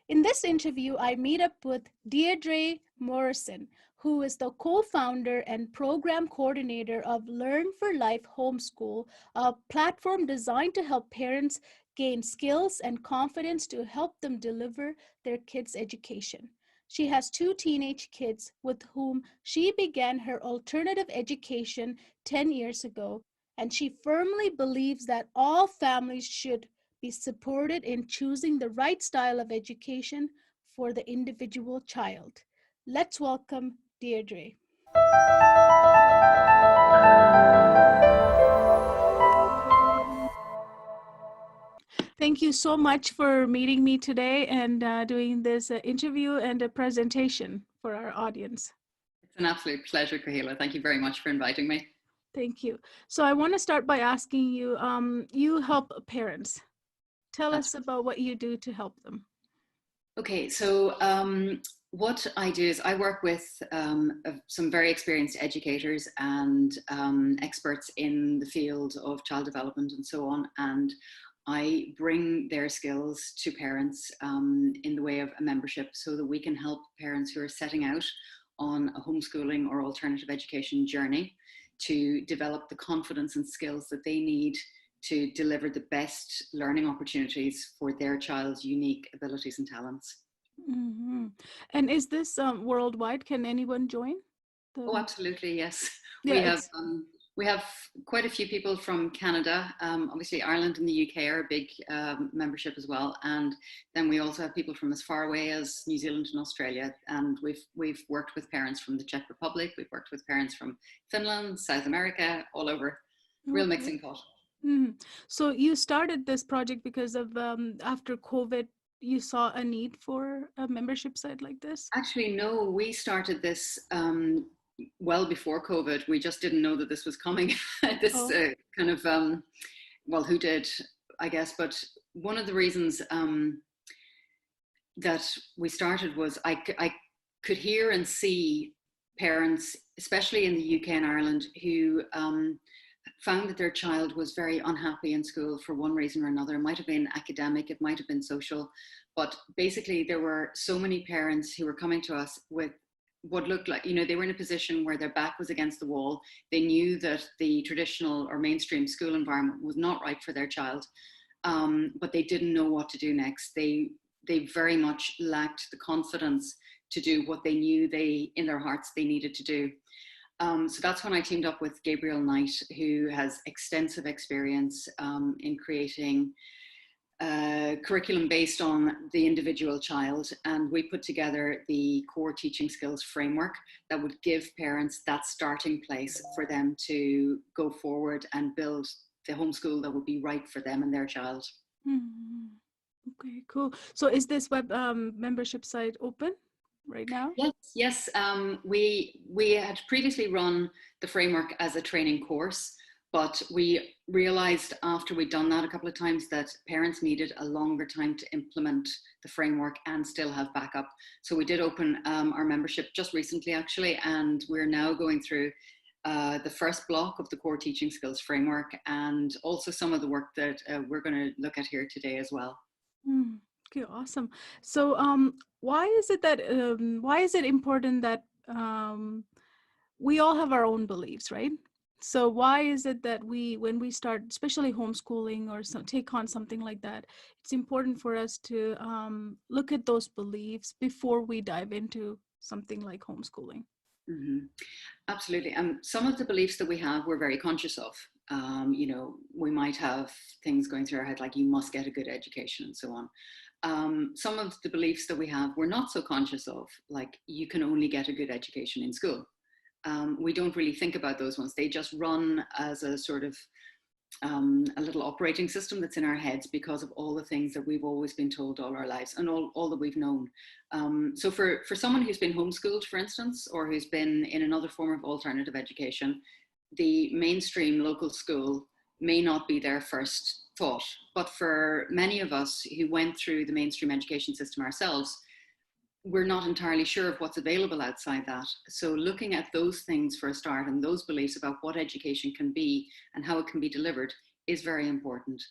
In this interview, I meet up with Deirdre Morrison, who is the co-founder and program coordinator of Learn for Life Homeschool, a platform designed to help parents gain skills and confidence to help them deliver their kids' education. She has two teenage kids with whom she began her alternative education 10 years ago, and she firmly believes that all families should be supported in choosing the right style of education for the individual child. Let's welcome Deirdre. Thank you so much for meeting me today and doing this interview and a presentation for our audience. It's an absolute pleasure, Kahila. Thank you very much for inviting me. Thank you. So I want to start by asking you, you help parents. Tell us about what you do to help them. Okay, so what I do is I work with some very experienced educators and experts in the field of child development and so on, and I bring their skills to parents in the way of a membership so that we can help parents who are setting out on a homeschooling or alternative education journey to develop the confidence and skills that they need to deliver the best learning opportunities for their child's unique abilities and talents. Mm-hmm. And is this worldwide? Can anyone join? Oh, absolutely, yes. Yeah, We have quite a few people from Canada. Obviously, Ireland and the UK are a big membership as well, and then we also have people from as far away as New Zealand and Australia. And we've worked with parents from the Czech Republic. We've worked with parents from Finland, South America, all over. Real mixing pot. Mm-hmm. So you started this project because of after COVID, you saw a need for a membership site like this? Actually, no, we started this well before COVID. We just didn't know that this was coming. This kind of, well, who did, I guess. But one of the reasons that we started was I could hear and see parents, especially in the UK and Ireland, who found that their child was very unhappy in school for one reason or another. It might have been academic, it might have been social, but basically there were so many parents who were coming to us with what looked like, they were in a position where their back was against the wall. They knew that the traditional or mainstream school environment was not right for their child, but they didn't know what to do next. They very much lacked the confidence to do what they knew in their hearts they needed to do. So that's when I teamed up with Gabriel Knight, who has extensive experience in creating curriculum based on the individual child. And we put together the core teaching skills framework that would give parents that starting place for them to go forward and build the homeschool that would be right for them and their child. Mm-hmm. Okay, cool. So is this web membership site open right now? Yes. We had previously run the framework as a training course, but we realized after we'd done that a couple of times that parents needed a longer time to implement the framework and still have backup. So we did open our membership just recently, actually, and we're now going through the first block of the core teaching skills framework and also some of the work that we're going to look at here today as well. Okay, awesome. So why is it important that we all have our own beliefs, right? So why is it that when we start, especially homeschooling or take on something like that, it's important for us to look at those beliefs before we dive into something like homeschooling? Mm-hmm. Absolutely. Some of the beliefs that we have, we're very conscious of. We might have things going through our head like you must get a good education and so on. Some of the beliefs that we have, we're not so conscious of, like you can only get a good education in school. We don't really think about those ones. They just run as a sort of a little operating system that's in our heads because of all the things that we've always been told all our lives and all that we've known. So for someone who's been homeschooled, for instance, or who's been in another form of alternative education, the mainstream local school may not be their first thought. But for many of us who went through the mainstream education system ourselves, we're not entirely sure of what's available outside that. So looking at those things for a start and those beliefs about what education can be and how it can be delivered is very important.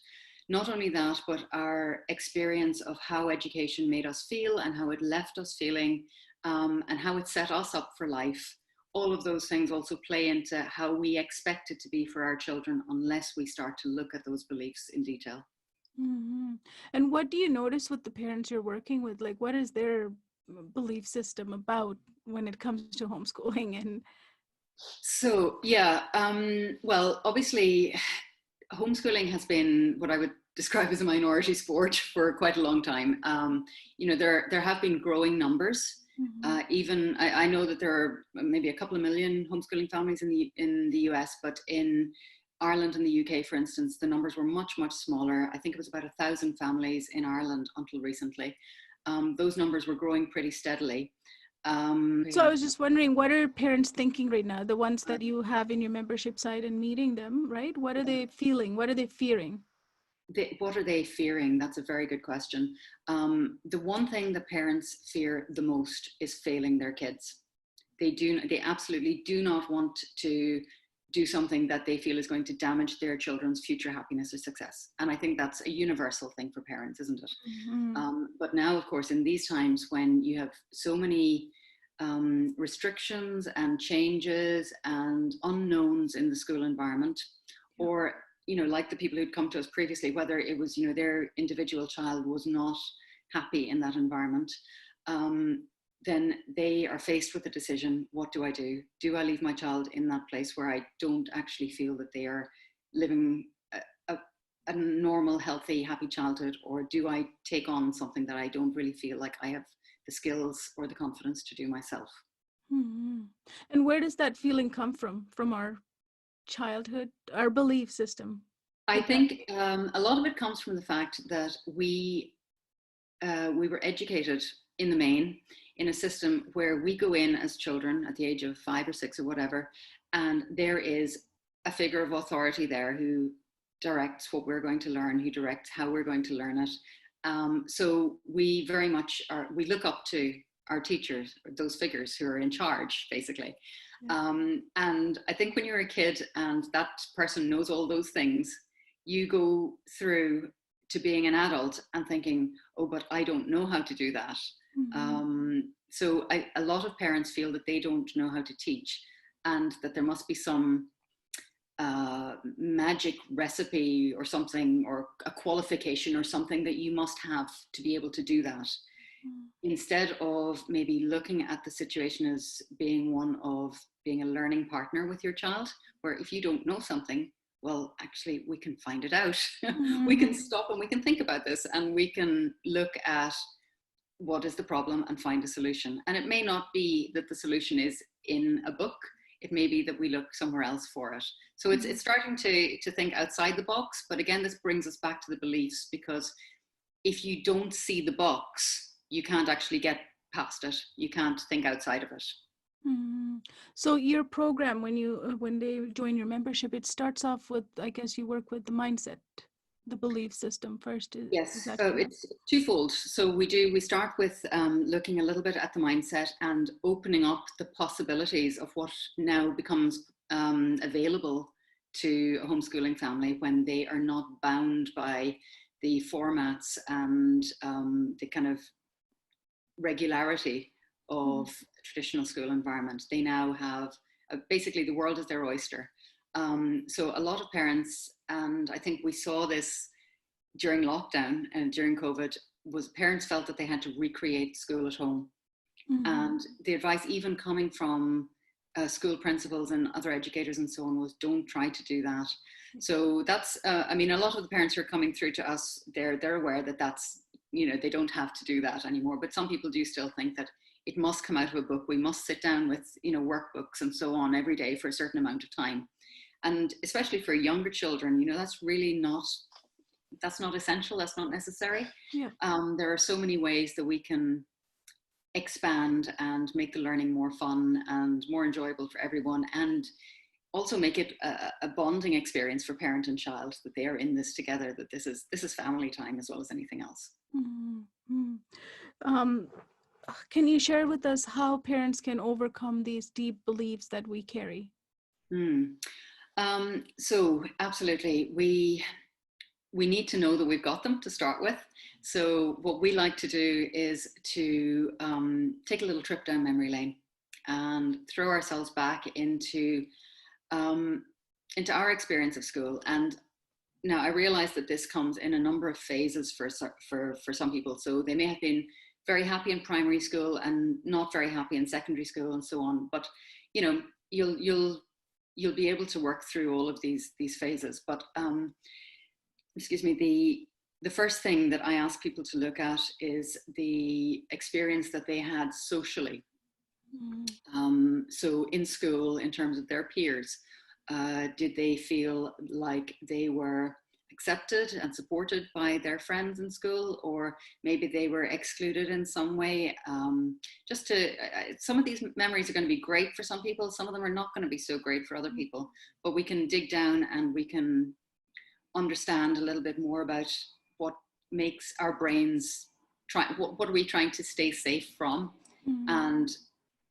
not only that, but our experience of how education made us feel and how it left us feeling, and how it set us up for life. All of those things also play into how we expect it to be for our children unless we start to look at those beliefs in detail. Mm-hmm. And what do you notice with the parents you're working with? Like, what is their belief system about when it comes to homeschooling? And So, yeah, well, obviously, homeschooling has been what I would describe as a minority sport for quite a long time. There have been growing numbers. Even I know that there are maybe a couple of million homeschooling families in the US, but in Ireland and the UK, for instance, the numbers were much, much smaller. I think it was about 1,000 families in Ireland until recently. Those numbers were growing pretty steadily. So I was just wondering, what are parents thinking right now? The ones that you have in your membership site and meeting them, right? What are they feeling? What are they fearing? What are they fearing? That's a very good question. The one thing that parents fear the most is failing their kids. They absolutely do not want to do something that they feel is going to damage their children's future happiness or success. And I think that's a universal thing for parents, isn't it? But now, of course, in these times when you have so many restrictions and changes and unknowns in the school environment, or like the people who'd come to us previously, whether it was their individual child was not happy in that environment, then they are faced with the decision: what do I do? Do I leave my child in that place where I don't actually feel that they are living a normal, healthy, happy childhood, or do I take on something that I don't really feel like I have the skills or the confidence to do myself? And where does that feeling come from? From our childhood, our belief system? I think a lot of it comes from the fact that we were educated in the main in a system where we go in as children at the age of 5 or 6 or whatever, and there is a figure of authority there who directs what we're going to learn, who directs how we're going to learn it. So we very much we look up to our teachers, those figures who are in charge, basically. And I think when you're a kid and that person knows all those things, you go through to being an adult and thinking, oh, but I don't know how to do that. So a lot of parents feel that they don't know how to teach, and that there must be some magic recipe or something, or a qualification or something that you must have to be able to do that. Instead of maybe looking at the situation as being one of being a learning partner with your child, where if you don't know something, well, actually, we can find it out. We can stop and we can think about this, and we can look at what is the problem and find a solution. And it may not be that the solution is in a book. It may be that we look somewhere else for it. So it's starting to think outside the box. But again, this brings us back to the beliefs, because if you don't see the box, you can't actually get past it. You can't think outside of it. So your program, when they join your membership, it starts off with, I guess you work with the mindset, the belief system first. Yes, so it's twofold. So we start with looking a little bit at the mindset and opening up the possibilities of what now becomes available to a homeschooling family when they are not bound by the formats and the kind of regularity of a traditional school environment. They now have basically the world is their oyster. So a lot of parents, and I think we saw this during lockdown and during COVID, was parents felt that they had to recreate school at home. And the advice, even coming from school principals and other educators and so on, was don't try to do that. So that's, I mean, a lot of the parents who are coming through to us, they're aware that that's, they don't have to do that anymore. But some people do still think that it must come out of a book. We must sit down with, workbooks and so on every day for a certain amount of time. And especially for younger children, that's really that's not essential. That's not necessary. Yeah. There are so many ways that we can expand and make the learning more fun and more enjoyable for everyone, and also make it a bonding experience for parent and child, that they are in this together, that this is family time as well as anything else. Can you share with us how parents can overcome these deep beliefs that we carry? So absolutely, we we need to know that we've got them to start with. So what we like to do is to take a little trip down memory lane and throw ourselves back into our experience of school. And now I realize that this comes in a number of phases for some people. So they may have been very happy in primary school and not very happy in secondary school and so on. But you know, you'll be able to work through all of these phases. But excuse me, the first thing that I ask people to look at is the experience that they had socially. So in school, in terms of their peers, did they feel like they were accepted and supported by their friends in school, or maybe they were excluded in some way? Some of these memories are going to be great for some people, some of them are not going to be so great for other people, but we can dig down and we can understand a little bit more about what makes our brains what are we trying to stay safe from. And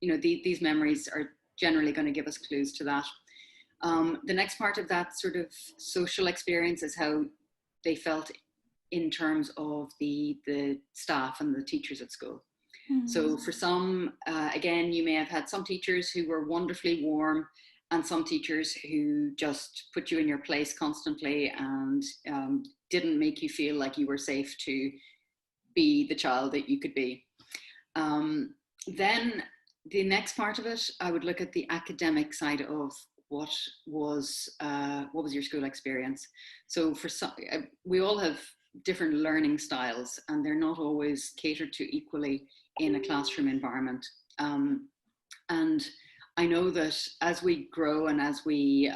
you know, these memories are generally going to give us clues to that. The next part of that sort of social experience is how they felt in terms of the staff and the teachers at school. So for some, again, you may have had some teachers who were wonderfully warm and some teachers who just put you in your place constantly and didn't make you feel like you were safe to be the child that you could be. Then the next part of it, I would look at the academic side of what was your school experience. So for some, we all have different learning styles and they're not always catered to equally in a classroom environment. And I know that as we grow and as we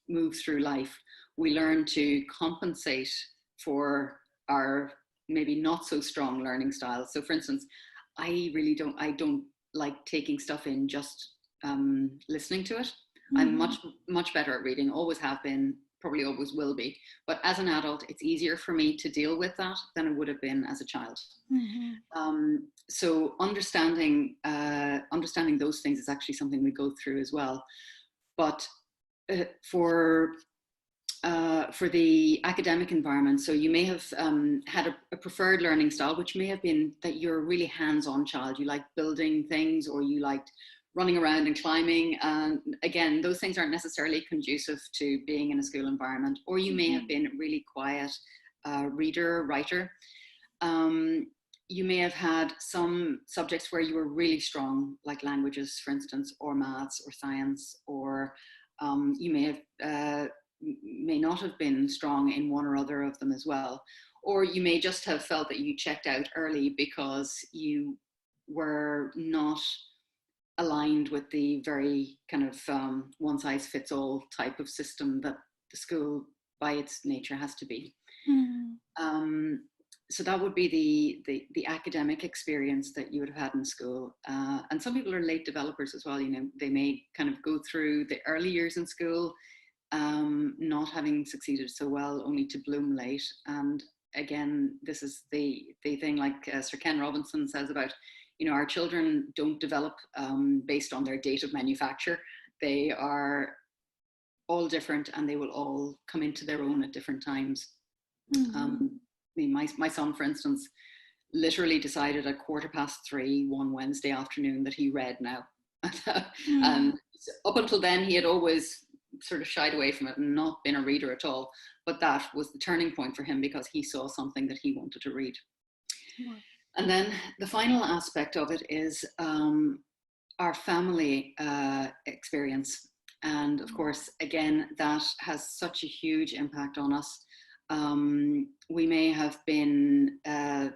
move through life, we learn to compensate for our maybe not so strong learning styles. So for instance, I don't like taking stuff in just listening to it. I'm much better at reading, always have been, probably always will be. But as an adult, it's easier for me to deal with that than it would have been as a child. So understanding those things is actually something we go through as well. But for the academic environment, so you may have had a preferred learning style, which may have been that you're a really hands-on child. You like building things, or you liked running around and climbing. And again, those things aren't necessarily conducive to being in a school environment. Or you may have been a really quiet reader, writer. You may have had some subjects where you were really strong, like languages, for instance, or maths or science, or you may not have been strong in one or other of them as well. Or you may just have felt that you checked out early because you were not aligned with the very kind of one-size-fits-all type of system that the school by its nature has to be. So that would be the academic experience that you would have had in school. And some people are late developers as well. You know, they may kind of go through the early years in school not having succeeded so well, only to bloom late. And again, this is the thing, like Sir Ken Robinson says about, you know, our children don't develop based on their date of manufacture. They are all different and they will all come into their own at different times. I mean, my son, for instance, literally decided at 3:15 one Wednesday afternoon that he read now. And up until then, he had always sort of shied away from it and not been a reader at all. But that was the turning point for him because he saw something that he wanted to read. And then the final aspect of it is our family experience. And of course, again, that has such a huge impact on us. We may have been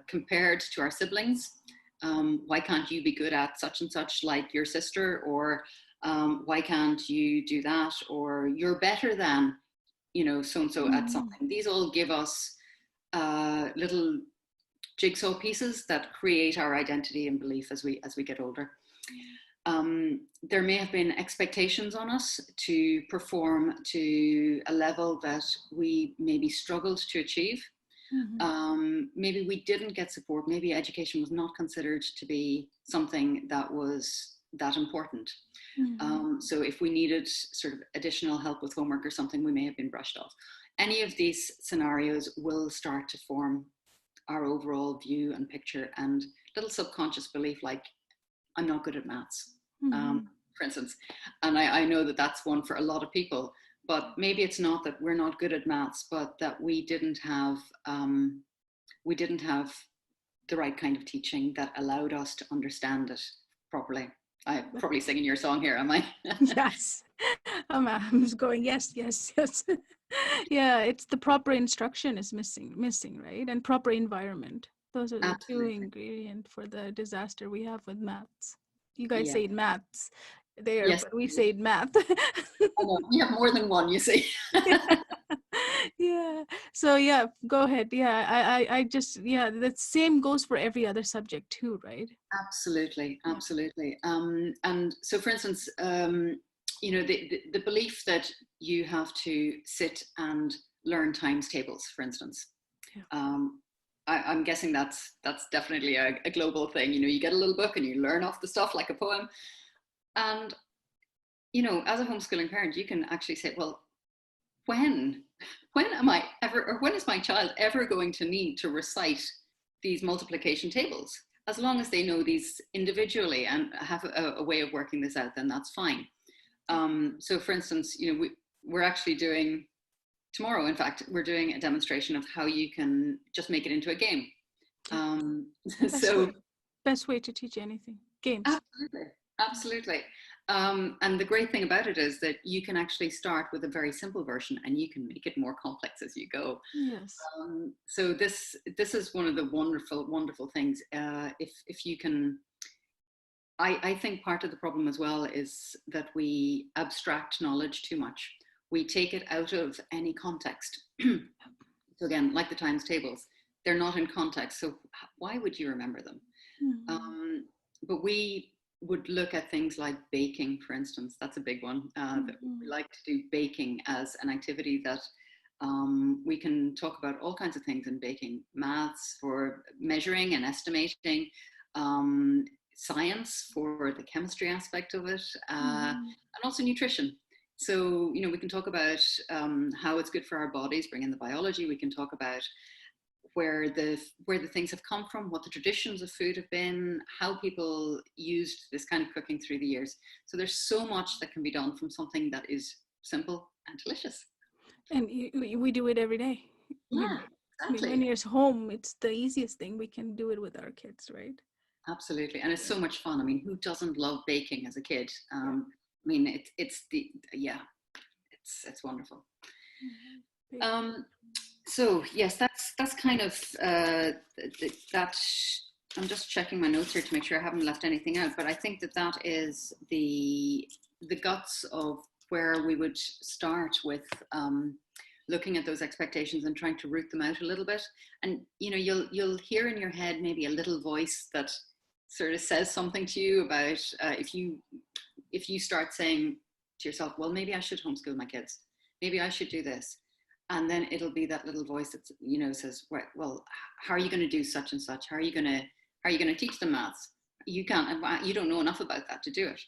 compared to our siblings. Why can't you be good at such and such like your sister? Or why can't you do that? Or you're better than, you know, so-and-so at something. These all give us little jigsaw pieces that create our identity and belief as we get older. There may have been expectations on us to perform to a level that we maybe struggled to achieve. Maybe we didn't get support. Maybe education was not considered to be something that was that important. So if we needed sort of additional help with homework or something, we may have been brushed off. any of these scenarios will start to form our overall view and picture, and little subconscious belief like, I'm not good at maths, for instance. And I know that that's one for a lot of people, but maybe it's not that we're not good at maths, but that we didn't have the right kind of teaching that allowed us to understand it properly. I'm probably singing your song here, am I? Yes. I'm just going, yes, yes, yes. Yeah, it's the proper instruction is missing, right? And proper environment. Those are the two Absolutely. ingredients for the disaster we have with maths. You guys Yeah. say it maths there, Yes. but we say it math. I know. We have more than one, you see. Yeah. So yeah, go ahead. Yeah, I just, yeah, the same goes for every other subject too, right? Absolutely, Yeah. absolutely. And so, for instance, the belief that you have to sit and learn times tables, for instance. Yeah. I'm guessing that's definitely a global thing. You get a little book and you learn off the stuff like a poem. And as a homeschooling parent, you can actually say, well, when am I ever, or when is my child ever going to need to recite these multiplication tables? As long as they know these individually and have a way of working this out, then that's fine. So for instance, we're actually doing, tomorrow, in fact, we're doing a demonstration of how you can just make it into a game. Best way to teach anything. Games. Absolutely, absolutely. And the great thing about it is that you can actually start with a very simple version and you can make it more complex as you go. Yes. So this is one of the wonderful things. If you can, I think part of the problem as well is that we abstract knowledge too much. We take it out of any context. So again, like the times tables, they're not in context. So why would you remember them? But we would look at things like baking, for instance. That's a big one. That we like to do baking as an activity that we can talk about all kinds of things in baking. Maths for measuring and estimating, science for the chemistry aspect of it, and also nutrition. So, we can talk about how it's good for our bodies, bring in the biology. We can talk about where the things have come from, what the traditions of food have been, how people used this kind of cooking through the years. So there's so much that can be done from something that is simple and delicious. And we do it every day. Yeah, exactly. When you're home, it's the easiest thing. We can do it with our kids, right? Absolutely. And it's so much fun. I mean, who doesn't love baking as a kid? I mean, it's wonderful. So yes, that's kind of that. I'm just checking my notes here to make sure I haven't left anything out. But I think that is the guts of where we would start with looking at those expectations and trying to root them out a little bit. And you'll hear in your head maybe a little voice that sort of says something to you about if you start saying to yourself, well, maybe I should homeschool my kids. Maybe I should do this. And then it'll be that little voice that says, well, how are you going to do such and such? How are you going to teach them maths? You don't know enough about that to do it.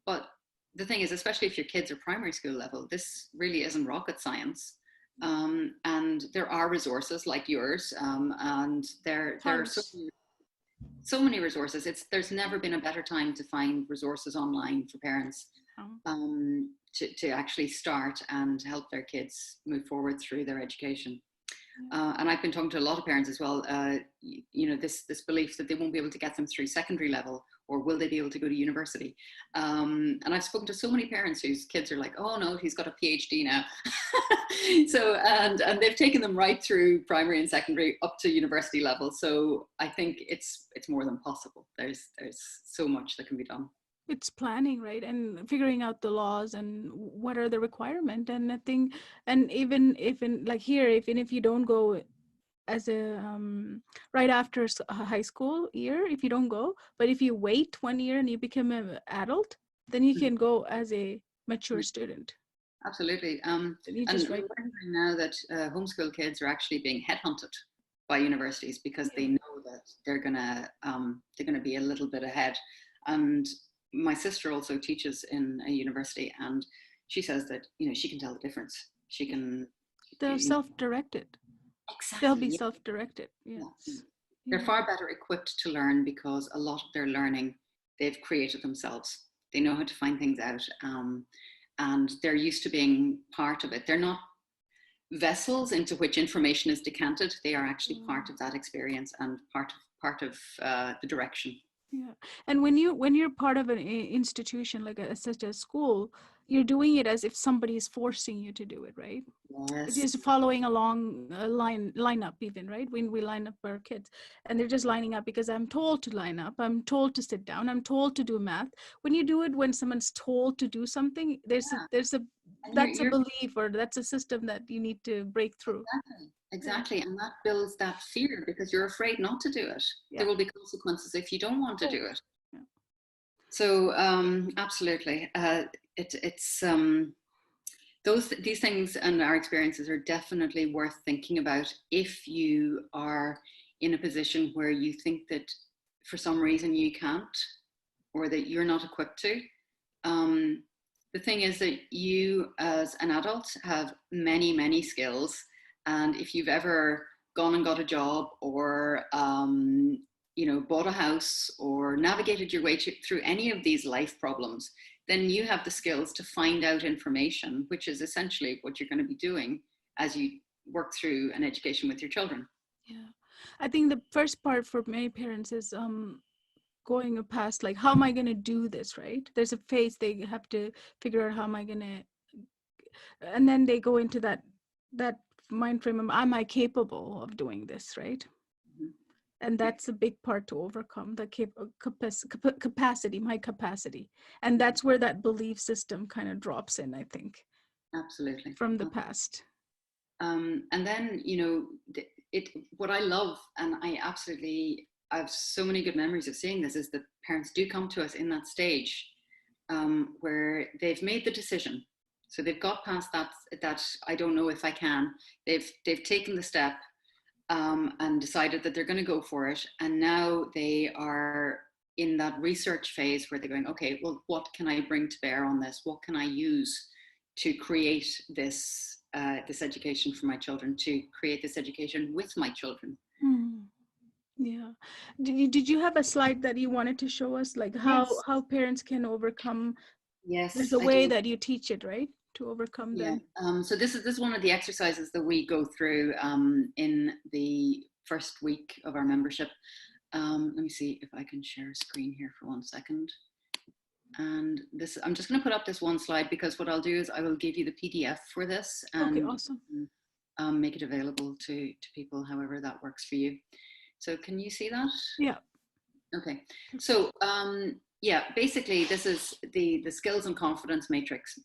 But the thing is, especially if your kids are primary school level, this really isn't rocket science. And there are resources like yours, and there are so many resources. There's never been a better time to find resources online for parents. To actually start and help their kids move forward through their education. And I've been talking to a lot of parents as well, this belief that they won't be able to get them through secondary level, or will they be able to go to university? And I've spoken to so many parents whose kids are like, oh no, he's got a PhD now. So, and they've taken them right through primary and secondary up to university level. So I think it's more than possible. There's so much that can be done. It's planning, right? And figuring out the laws and what are the requirements. And I think, and even like here, even if you don't go as a right after a high school year, if you don't go, but if you wait 1 year and you become an adult, then you can go as a mature student. Absolutely. And we're hearing now that homeschool kids are actually being headhunted by universities because they know that they're gonna be a little bit ahead. And my sister also teaches in a university, and she says that she can tell the difference. She can They're self-directed. They'll Exactly. be Yeah. self-directed. Yeah. Yes. They're Yeah. far better equipped to learn because a lot of their learning they've created themselves. They know how to find things out, and they're used to being part of it. They're not vessels into which information is decanted. They are actually part of that experience and part of the direction. Yeah. And when you're part of an institution like such as school, you're doing it as if somebody is forcing you to do it, right? Yes. Just following along a lineup even, right? When we line up our kids and they're just lining up because I'm told to line up, I'm told to sit down, I'm told to do math. When you do it when someone's told to do something, Yeah. there's a And that's a you're belief, or that's a system that you need to break through. exactly, Yeah. exactly. And that builds that fear because you're afraid not to do it. Yeah. There will be consequences if you don't want to do it. Yeah. So absolutely, it's these things and our experiences are definitely worth thinking about if you are in a position where you think that for some reason you can't or that you're not equipped to. The thing is that you as an adult have many, many skills. And if you've ever gone and got a job or bought a house or navigated your way through any of these life problems, then you have the skills to find out information, which is essentially what you're going to be doing as you work through an education with your children. Yeah. I think the first part for many parents is going past, like, how am I going to do this, right? There's a phase they have to figure out how am I going to, and then they go into that mind frame of, am I capable of doing this, right? Mhm. And Yeah, that's a big part to overcome, the capacity, my capacity. And that's where that belief system kind of drops in, I think, absolutely. from the past. And then, what I love, and I have so many good memories of seeing this, is that parents do come to us in that stage where they've made the decision. So they've got past that I don't know if I can. They've taken the step and decided that they're going to go for it. And now they are in that research phase where they're going, okay, well, what can I bring to bear on this? What can I use to create this education for my children, to create this education with my children? Hmm. Yeah. Did you have a slide that you wanted to show us, like Yes, how parents can overcome? There's yes, a I way do. that you teach it, right? To overcome Yeah. them. So this is one of the exercises that we go through in the first week of our membership. Let me see if I can share a screen here for 1 second. And this, I'm just going to put up this one slide because what I'll do is I will give you the PDF for this Okay, and awesome. make it available to people however that works for you. So can you see that? Yeah. Okay. So yeah, basically this is the skills and confidence matrix.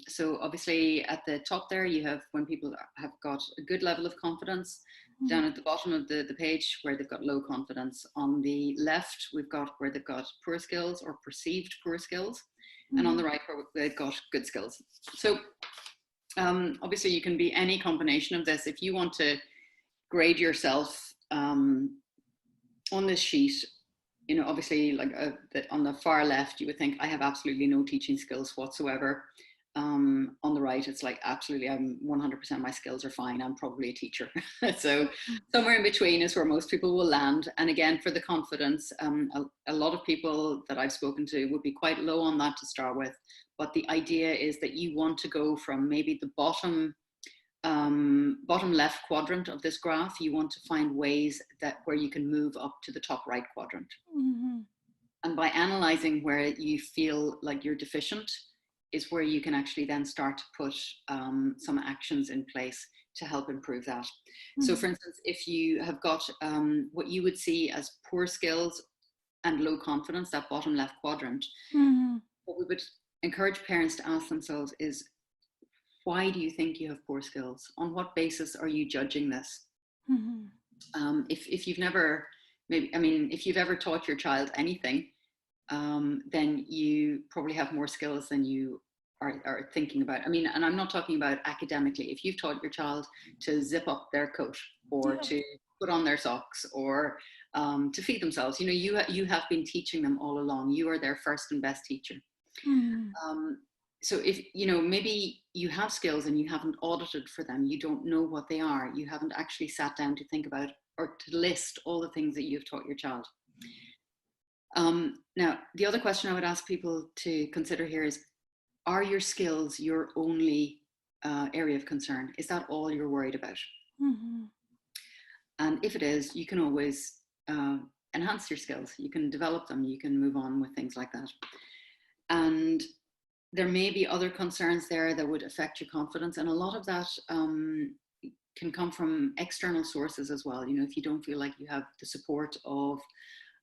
So obviously at the top there you have when people have got a good level of confidence. Down at the bottom of the page where they've got low confidence. On the left we've got where they've got poor skills or perceived poor skills. And on the right where they've got good skills. So obviously you can be any combination of this. If you want to grade yourself on this sheet, obviously like on the far left, you would think I have absolutely no teaching skills whatsoever. On the right, it's like absolutely, I'm 100% my skills are fine. I'm probably a teacher. So somewhere in between is where most people will land. And again, for the confidence, a lot of people that I've spoken to would be quite low on that to start with. But the idea is that you want to go from maybe the bottom left quadrant of this graph. You want to find ways that where you can move up to the top right quadrant. Mm-hmm. And by analyzing where you feel like you're deficient is where you can actually then start to put some actions in place to help improve that. Mm-hmm. So for instance, if you have got what you would see as poor skills and low confidence, that bottom left quadrant, what we would encourage parents to ask themselves is, why do you think you have poor skills? On what basis are you judging this? If you've never, if you've ever taught your child anything, then you probably have more skills than you are thinking about. And I'm not talking about academically. If you've taught your child to zip up their coat or to put on their socks or to feed themselves, you have been teaching them all along. You are their first and best teacher. so if, maybe you have skills and you haven't audited for them, you don't know what they are, you haven't actually sat down to think about or to list all the things that you've taught your child. Now, the other question I would ask people to consider here is, are your skills your only area of concern? Is that all you're worried about? Mm-hmm. And if it is, you can always enhance your skills. You can develop them. You can move on with things like that. And there may be other concerns there that would affect your confidence. And a lot of that can come from external sources as well. If you don't feel like you have the support of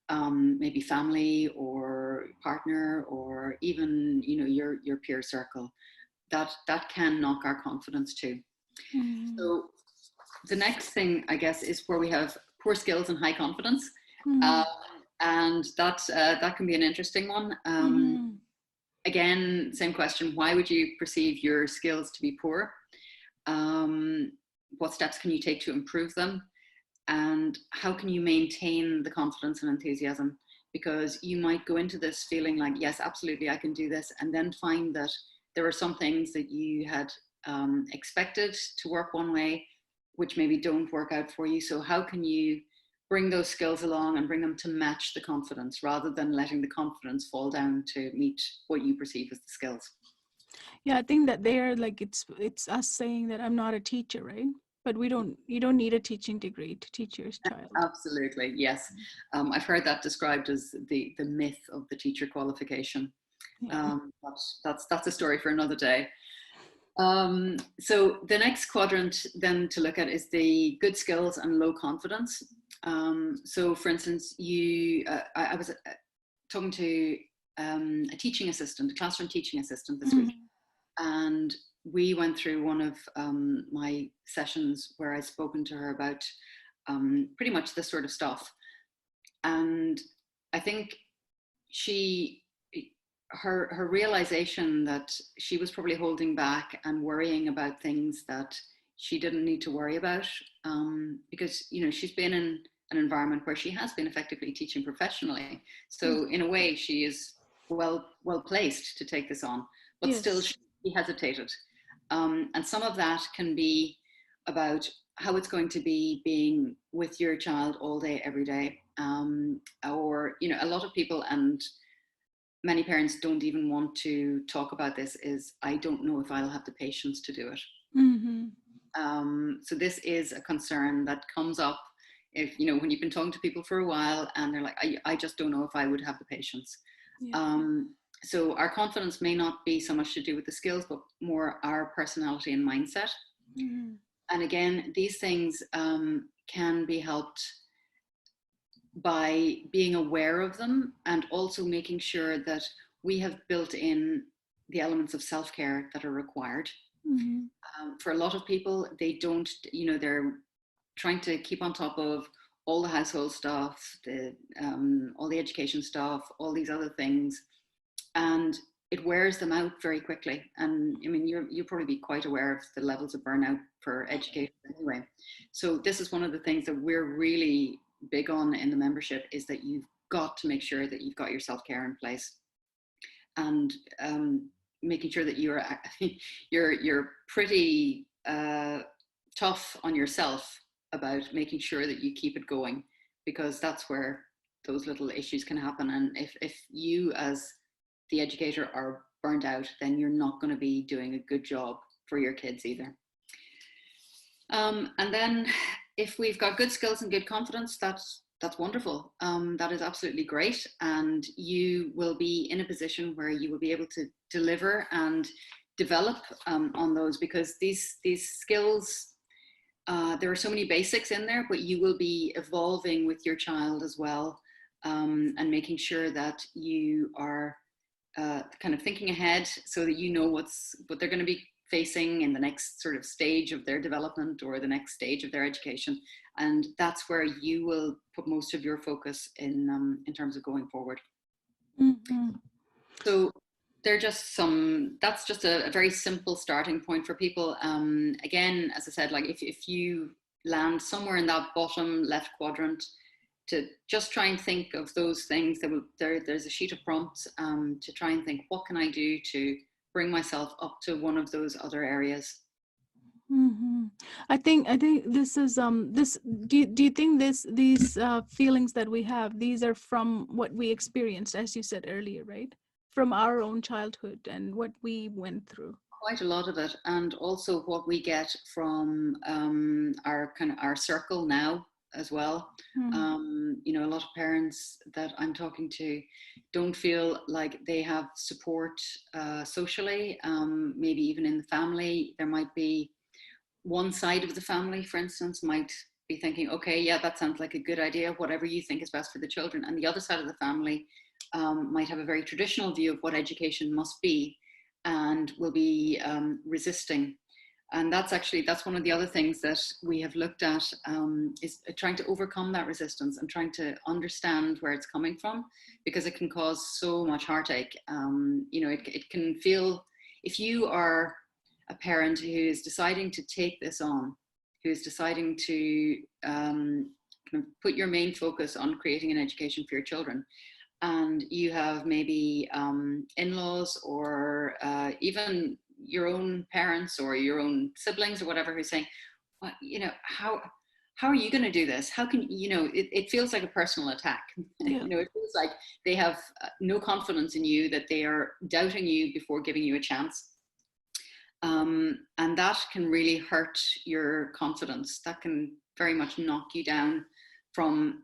maybe family or partner, or even your peer circle, that can knock our confidence too. Mm-hmm. So the next thing, I guess, is where we have poor skills and high confidence. Mm-hmm. And that can be an interesting one. Mm-hmm. Again, same question: why would you perceive your skills to be poor? What steps can you take to improve them? And how can you maintain the confidence and enthusiasm? Because you might go into this feeling like, yes, absolutely, I can do this, and then find that there are some things that you had expected to work one way, which maybe don't work out for you. So how can you bring those skills along and bring them to match the confidence, rather than letting the confidence fall down to meet what you perceive as the skills? Yeah, I think that they're like, it's us saying that I'm not a teacher, right? But you don't need a teaching degree to teach your child. Absolutely, yes. I've heard that described as the myth of the teacher qualification. Yeah. That's a story for another day. So the next quadrant then to look at is the good skills and low confidence. So for instance, I was talking to a teaching assistant, a classroom teaching assistant this week, and we went through one of my sessions where I'd spoken to her about pretty much this sort of stuff. And I think her realization that she was probably holding back and worrying about things that she didn't need to worry about, because she's been in an environment where she has been effectively teaching professionally. So in a way, she is well placed to take this on, but still she hesitated. And some of that can be about how it's going to be being with your child all day, every day. Or, a lot of people, and many parents don't even want to talk about this, is, I don't know if I'll have the patience to do it. So this is a concern that comes up if, when you've been talking to people for a while and they're like, I just don't know if I would have the patience. So our confidence may not be so much to do with the skills, but more our personality and mindset. And again, these things can be helped by being aware of them, and also making sure that we have built in the elements of self-care that are required. For a lot of people, they don't, they're trying to keep on top of all the household stuff, all the education stuff, all these other things, and it wears them out very quickly. And I mean, you'll probably be quite aware of the levels of burnout for educators anyway. So this is one of the things that we're really big on in the membership, is that you've got to make sure that you've got your self-care in place, and making sure that you're pretty tough on yourself about making sure that you keep it going, because that's where those little issues can happen. And if you as the educator are burnt out, then you're not going to be doing a good job for your kids either. And then if we've got good skills and good confidence, that's wonderful. That is absolutely great. And you will be in a position where you will be able to deliver and develop on those, because these skills, there are so many basics in there, but you will be evolving with your child as well, and making sure that you are kind of thinking ahead, so that you know what they're going to be facing in the next sort of stage of their development, or the next stage of their education. And that's where you will put most of your focus in terms of going forward. So that's just a very simple starting point for people. Again, as I said, like if you land somewhere in that bottom left quadrant, to just try and think of those things. There's a sheet of prompts to try and think, what can I do to bring myself up to one of those other areas. Mm-hmm. I think this is this do you think these feelings that we have, these are from what we experienced, as you said earlier, right? From our own childhood and what we went through. Quite a lot of it, and also what we get from our circle now as well. Mm. You know, a lot of parents that I'm talking to don't feel like they have support socially, maybe even in the family. There might be one side of the family, for instance, might be thinking, okay, yeah, that sounds like a good idea, whatever you think is best for the children. And the other side of the family might have a very traditional view of what education must be, and will be resisting. And that's one of the other things that we have looked at, is trying to overcome that resistance and trying to understand where it's coming from, because it can cause so much heartache. You know, it can feel, if you are a parent who is deciding to take this on, who is deciding to kind of put your main focus on creating an education for your children, and you have maybe in-laws or even your own parents or your own siblings or whatever who's saying, well, you know, how are you going to do this? How can you know? It feels like a personal attack. Yeah. You know, it feels like they have no confidence in you, that they are doubting you before giving you a chance. And that can really hurt your confidence. That can very much knock you down from,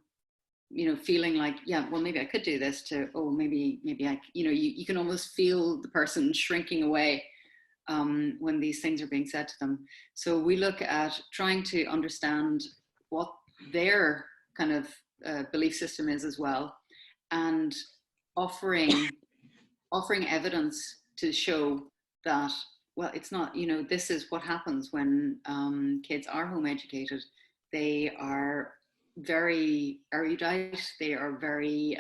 you know, feeling like, yeah, well, maybe I could do this, to, oh, maybe I, you know, you can almost feel the person shrinking away when these things are being said to them. So we look at trying to understand what their kind of belief system is as well, and offering evidence to show that, well, it's not, you know, this is what happens when kids are home educated. They are very erudite, they are very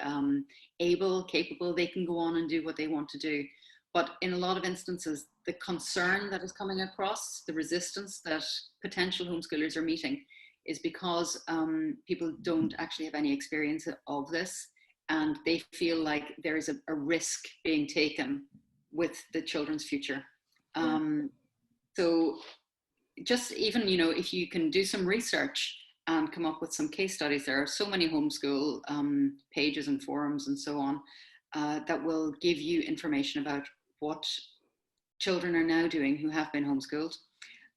capable, they can go on and do what they want to do. But in a lot of instances, the concern that is coming across, the resistance that potential homeschoolers are meeting, is because people don't actually have any experience of this, and they feel like there is a risk being taken with the children's future. So just even, you know, if you can do some research and come up with some case studies, there are so many homeschool pages and forums and so on that will give you information about what children are now doing who have been homeschooled.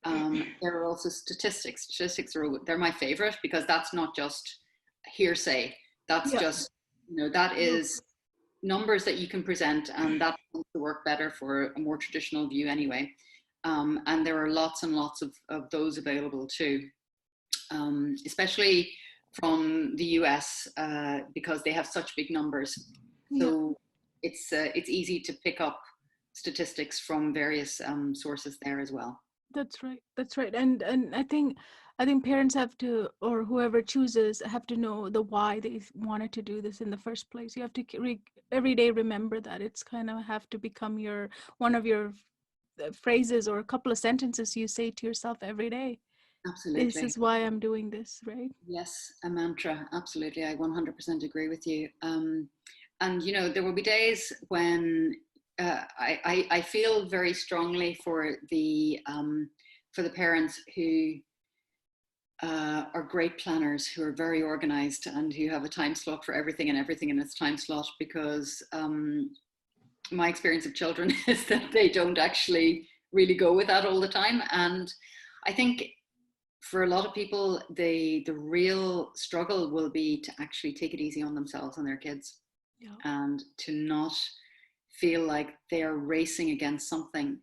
There are also statistics. Statistics they're my favorite, because that's not just hearsay. That's just, you know, that is numbers that you can present, and that tends to work better for a more traditional view anyway. And there are lots and lots of those available too, especially from the US, because they have such big numbers. So it's easy to pick up statistics from various sources there as well. That's right. That's right. And I think parents have to, or whoever chooses, have to know the why they wanted to do this in the first place. You have to every day remember that. It's kind of have to become your one of your phrases or a couple of sentences you say to yourself every day. Absolutely. This is why I'm doing this, right? Yes, a mantra. Absolutely. I 100% agree with you. And, you know, there will be days when I feel very strongly for the parents who are great planners, who are very organized, and who have a time slot for everything, and everything in its time slot, because my experience of children is that they don't actually really go with that all the time. And I think for a lot of people, the real struggle will be to actually take it easy on themselves and their kids, and to not feel like they're racing against something.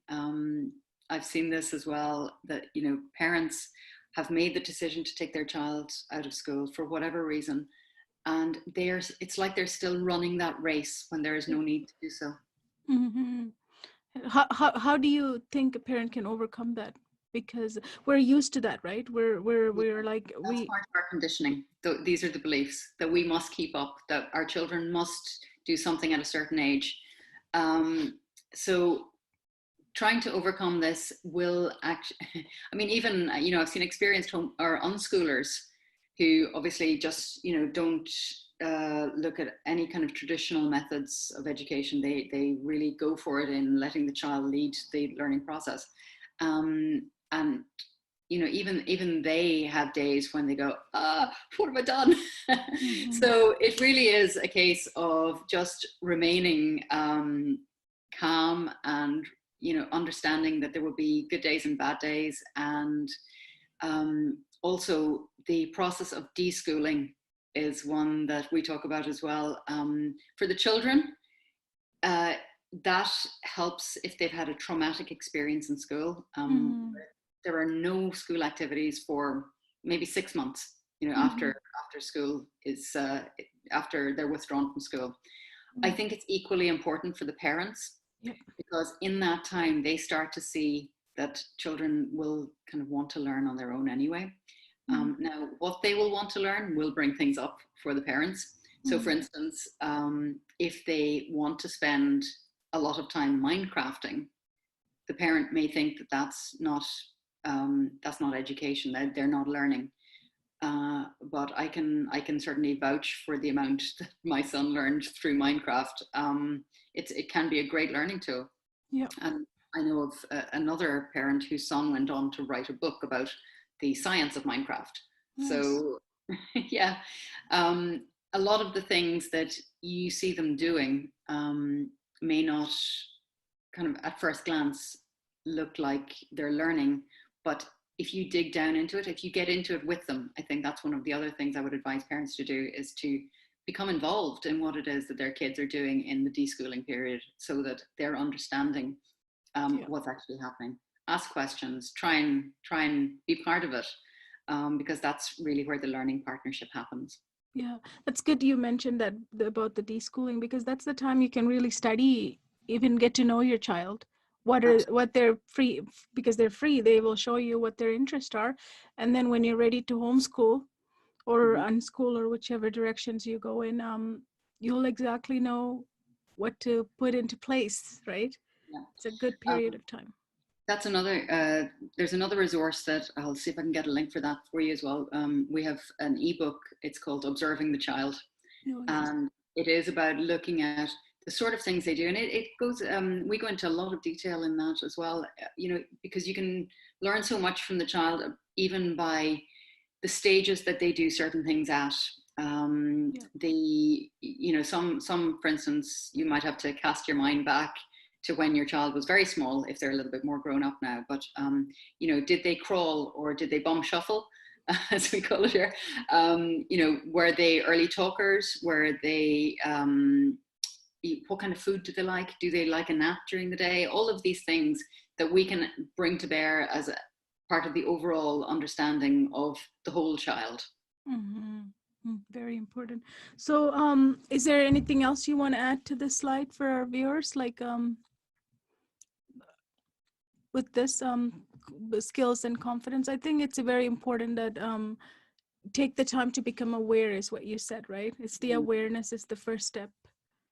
I've seen this as well, that, you know, parents have made the decision to take their child out of school for whatever reason, and it's like they're still running that race when there is no need to do so. Mm-hmm. How do you think a parent can overcome that? Because we're used to that, right? We're like, that's part of our conditioning. These are the beliefs that we must keep up, that our children must do something at a certain age. So trying to overcome this will actually, I mean, even, you know, I've seen experienced home or unschoolers who obviously just, you know, don't look at any kind of traditional methods of education. They really go for it in letting the child lead the learning process. And even they have days when they go, what have I done? Mm-hmm. So it really is a case of just remaining calm and understanding that there will be good days and bad days, and also the process of deschooling is one that we talk about as well. For the children, that helps if they've had a traumatic experience in school. There are no school activities for maybe 6 months, after school is after they're withdrawn from school. I think it's equally important for the parents, because in that time they start to see that children will kind of want to learn on their own anyway. Now, what they will want to learn will bring things up for the parents. So, for instance, if they want to spend a lot of time Minecrafting, the parent may think that that's not education, that they're not learning. But I can certainly vouch for the amount that my son learned through Minecraft. It can be a great learning tool. Yeah. And I know of another parent whose son went on to write a book about the science of Minecraft. Nice. So yeah, a lot of the things that you see them doing may not kind of at first glance look like they're learning, but if you dig down into it, if you get into it with them, I think that's one of the other things I would advise parents to do, is to become involved in what it is that their kids are doing in the deschooling period, so that they're understanding what's actually happening. Ask questions, try and be part of it, because that's really where the learning partnership happens. Yeah, that's good you mentioned that about the deschooling, because that's the time you can really study, even get to know your child. What they're free, because they're free, they will show you what their interests are. And then when you're ready to homeschool or unschool or whichever directions you go in, you'll exactly know what to put into place, right? Yeah. It's a good period of time. That's another, there's another resource that I'll see if I can get a link for that for you as well. We have an ebook, it's called Observing the Child. And it is about looking at the sort of things they do. And it goes, we go into a lot of detail in that as well, because you can learn so much from the child, even by the stages that they do certain things at. Some, for instance, you might have to cast your mind back to when your child was very small, if they're a little bit more grown up now. But, did they crawl or did they bum shuffle, as we call it here? Were they early talkers? Were they, what kind of food do they like? Do they like a nap during the day? All of these things that we can bring to bear as a part of the overall understanding of the whole child. Very important. So is there anything else you want to add to this slide for our viewers, like with this skills and confidence? I think it's very important that take the time to become aware, is what you said, right? It's the awareness is the first step.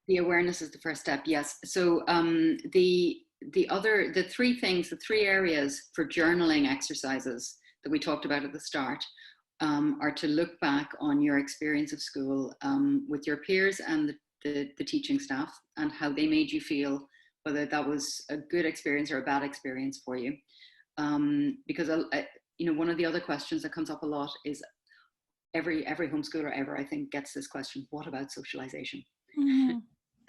The awareness is the first step, yes. So the three areas for journaling exercises that we talked about at the start are to look back on your experience of school with your peers and the teaching staff, and how they made you feel, whether that was a good experience or a bad experience for you. Because one of the other questions that comes up a lot is every homeschooler ever, I think, gets this question: what about socialization?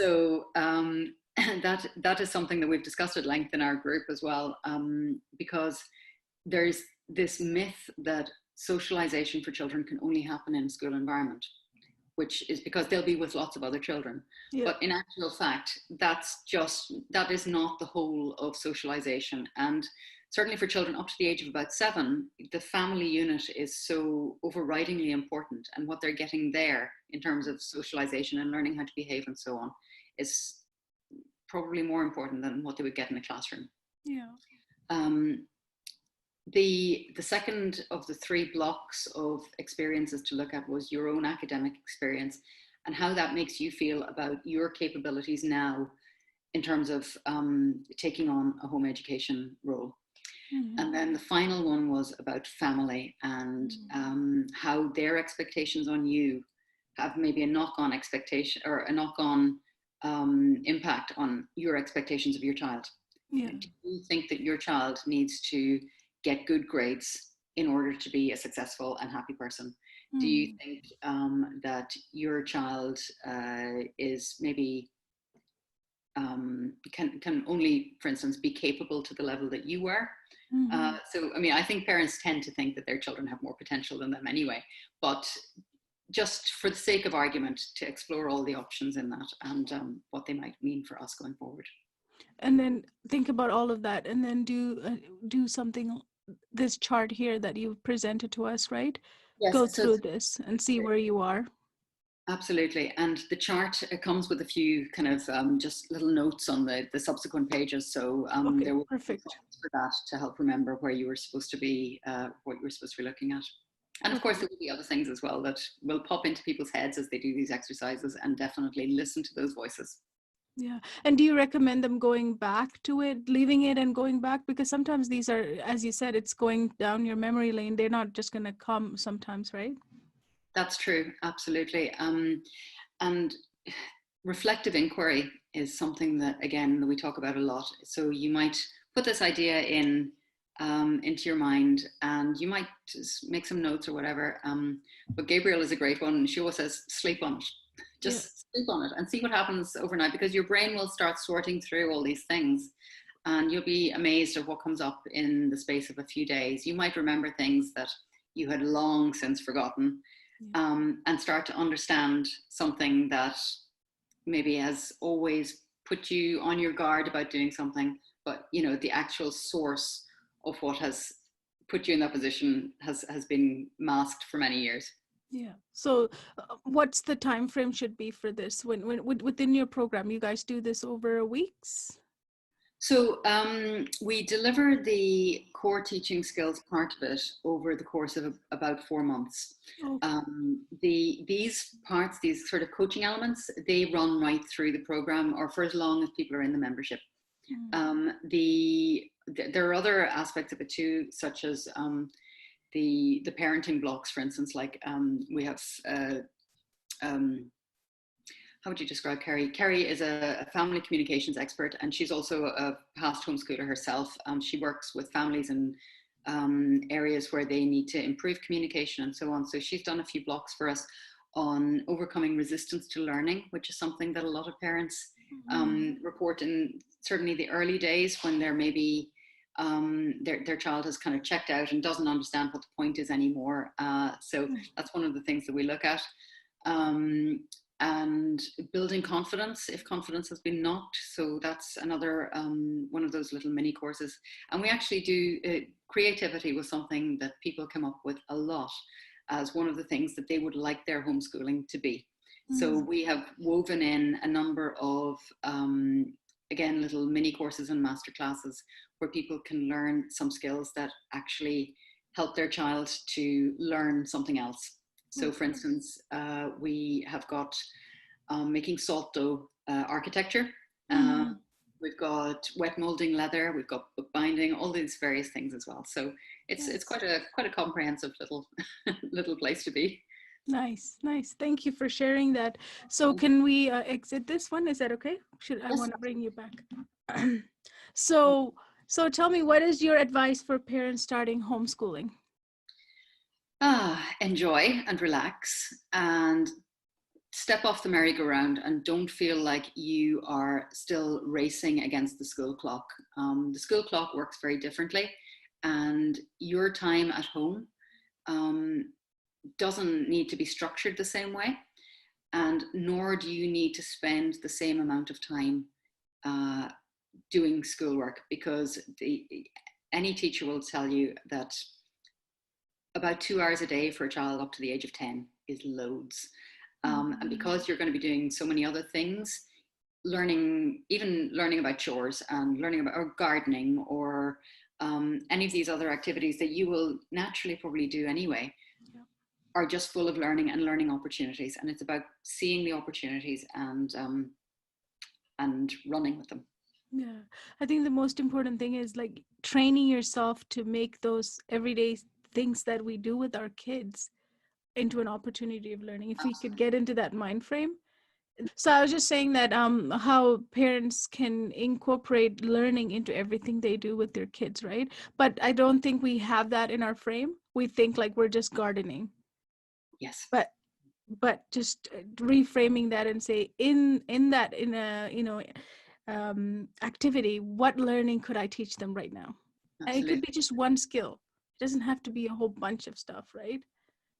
So that is something that we've discussed at length in our group as well, because there's this myth that socialization for children can only happen in a school environment, which is because they'll be with lots of other children. Yeah. But in actual fact, that is not the whole of socialization. And certainly for children up to the age of about 7, the family unit is so overridingly important. And what they're getting there in terms of socialization and learning how to behave and so on is probably more important than what they would get in a classroom. Yeah. The second of the 3 blocks of experiences to look at was your own academic experience and how that makes you feel about your capabilities now in terms of taking on a home education role. And then the final one was about family and how their expectations on you have maybe a knock-on expectation or a knock-on impact on your expectations of your child. Yeah. Do you think that your child needs to get good grades in order to be a successful and happy person? Do you think that your child is maybe can only, for instance, be capable to the level that you were? So, I mean, I think parents tend to think that their children have more potential than them anyway, but just for the sake of argument, to explore all the options in that and what they might mean for us going forward. And then think about all of that, and then do something. This chart here that you presented to us, right? Go Yes, so through this and see where you are. absolutely. And the chart, it comes with a few kind of just little notes on the subsequent pages. So Okay, there will be perfect. for that to help remember where you were supposed to be, what you were supposed to be looking at. And of course, there will be other things as well that will pop into people's heads as they do these exercises, and definitely listen to those voices. Yeah. And do you recommend them going back to it, leaving it and going back? Because sometimes these are, as you said, it's going down your memory lane. They're not just going to come sometimes, right? That's true, absolutely. And reflective inquiry is something that, again, we talk about a lot. So you might put this idea in into your mind, and you might just make some notes or whatever. But Gabriel is a great one, and she always says, sleep on it. Just sleep on it and see what happens overnight, because your brain will start sorting through all these things, and you'll be amazed at what comes up in the space of a few days. You might remember things that you had long since forgotten, and start to understand something that maybe has always put you on your guard about doing something, but you know, the actual source of what has put you in that position has been masked for many years. Yeah. So what's the time frame should be for this? When within your program, you guys do this over weeks? So we deliver the core teaching skills part of it over the course of about 4 months. Okay. These parts, these sort of coaching elements, they run right through the program, or for as long as people are in the membership. There are other aspects of it too, such as the parenting blocks, for instance. Like we have how would you describe Kerry? Kerry is a family communications expert, and she's also a past homeschooler herself. She works with families in areas where they need to improve communication and so on. So she's done a few blocks for us on overcoming resistance to learning, which is something that a lot of parents report in certainly the early days, when they're maybe their child has kind of checked out and doesn't understand what the point is anymore. So that's one of the things that we look at. And building confidence if confidence has been knocked. So that's another one of those little mini courses. And we actually do creativity was something that people come up with a lot as one of the things that they would like their homeschooling to be. So we have woven in a number of again, little mini courses and master classes where people can learn some skills that actually help their child to learn something else. So for instance, we have got making salt dough architecture. We've got wet molding leather. We've got bookbinding, all these various things as well. So it's quite a comprehensive little place to be. Nice. Thank you for sharing that. So can we exit this one? Is that okay? I want to bring you back. So tell me, what is your advice for parents starting homeschooling? Enjoy and relax and step off the merry-go-round, and don't feel like you are still racing against the school clock. The school clock works very differently, and your time at home doesn't need to be structured the same way, and nor do you need to spend the same amount of time doing schoolwork, because any teacher will tell you that about 2 hours a day for a child up to the age of 10 is loads. And because you're going to be doing so many other things, even learning about chores and learning about or gardening or any of these other activities that you will naturally probably do anyway, are just full of learning and learning opportunities. And it's about seeing the opportunities and running with them. Yeah, I think the most important thing is like training yourself to make those everyday things that we do with our kids into an opportunity of learning, if we could Absolutely. get into that mind frame. So I was just saying that how parents can incorporate learning into everything they do with their kids, right? But I don't think we have that in our frame. We think like we're just gardening. Yes. But just reframing that and say in that in a activity, what learning could I teach them right now? And it could Absolutely. be just one skill. It doesn't have to be a whole bunch of stuff, right?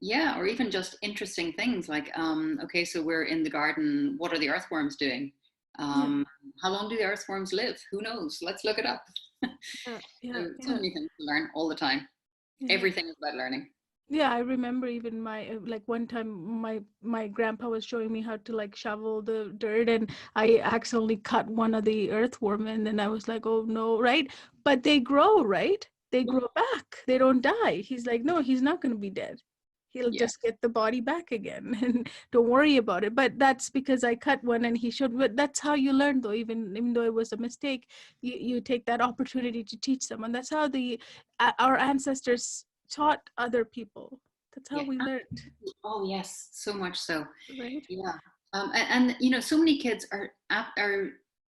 Yeah, or even just interesting things like, okay, so we're in the garden. What are the earthworms doing? Yeah, Um, how long do the earthworms live? Who knows? Let's look it up. yeah, yeah, So yeah, many things to learn all the time. yeah. Everything is about learning. Yeah, I remember even my like one time my grandpa was showing me how to like shovel the dirt, and I accidentally cut one of the earthworm, and then I was like, oh no, right? But they grow, right? They Yeah. grow back. They don't die. He's like, no, he's not going to be dead. He'll Yeah. just get the body back again, and don't worry about it. But that's because I cut one and he showed. But that's how you learn, though. Even though it was a mistake, you take that opportunity to teach someone. That's how the our ancestors taught other people. That's how Yeah. we learned, Oh, yes. So much so. right? Yeah. You know, so many kids are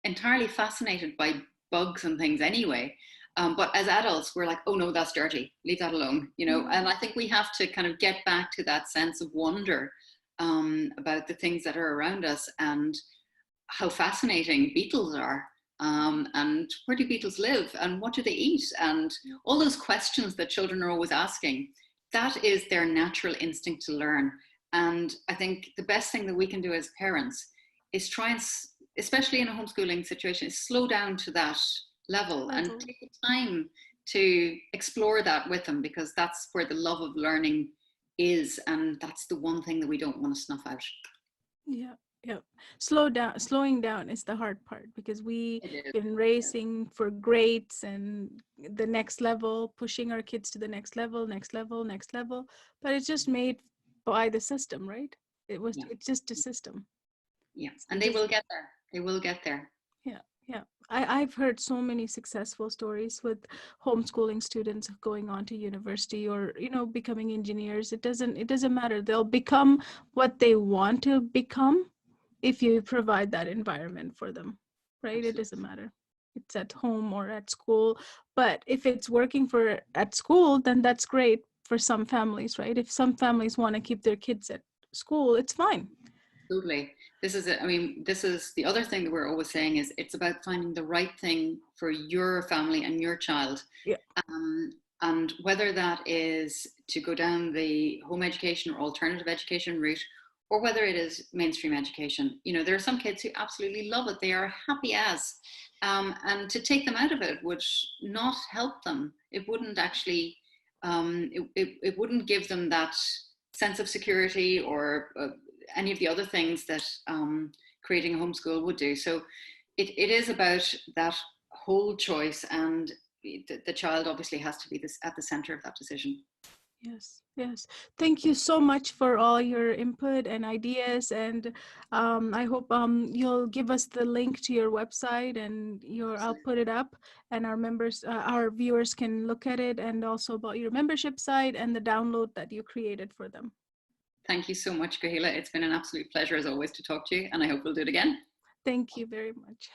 entirely fascinated by bugs and things anyway. But as adults, we're like, oh no, that's dirty. Leave that alone. You know, Yeah. and I think we have to kind of get back to that sense of wonder about the things that are around us and how fascinating beetles are. And where do beetles live and what do they eat? And all those questions that children are always asking, that is their natural instinct to learn. And I think the best thing that we can do as parents is try and, especially in a homeschooling situation, is slow down to that level and Level. take the time to explore that with them, because that's where the love of learning is. And that's the one thing that we don't want to snuff out. Yeah. Yeah. Slowing down is the hard part because we It is. been racing for grades and the next level, pushing our kids to the next level, next level, next level. But it's just made by the system, right? Yeah. It's just a system. Yeah. It's And they just will get there. They will get there. Yeah, yeah. I've heard so many successful stories with homeschooling students going on to university or, becoming engineers. It doesn't matter. They'll become what they want to become if you provide that environment for them, right? It Absolutely. doesn't matter. It's at home or at school. But if it's working for at school, then that's great for some families, right? If some families want to keep their kids at school, it's fine. Absolutely. This is it. I mean, this is the other thing that we're always saying is it's about finding the right thing for your family and your child. Yeah. Um, and whether that is to go down the home education or alternative education route, or whether it is mainstream education, you know, there are some kids who absolutely love it. They are happy as, and to take them out of it would not help them. It wouldn't actually, it wouldn't give them that sense of security or any of the other things that creating a homeschool would do. So it is about that whole choice, and the child obviously has to be this at the center of that decision. Yes, yes. Thank you so much for all your input and ideas. And I hope you'll give us the link to your website and I'll Absolutely. put it up, and our viewers can look at it, and also about your membership site and the download that you created for them. Thank you so much, Kahila. It's been an absolute pleasure as always to talk to you, and I hope we'll do it again. Thank you very much.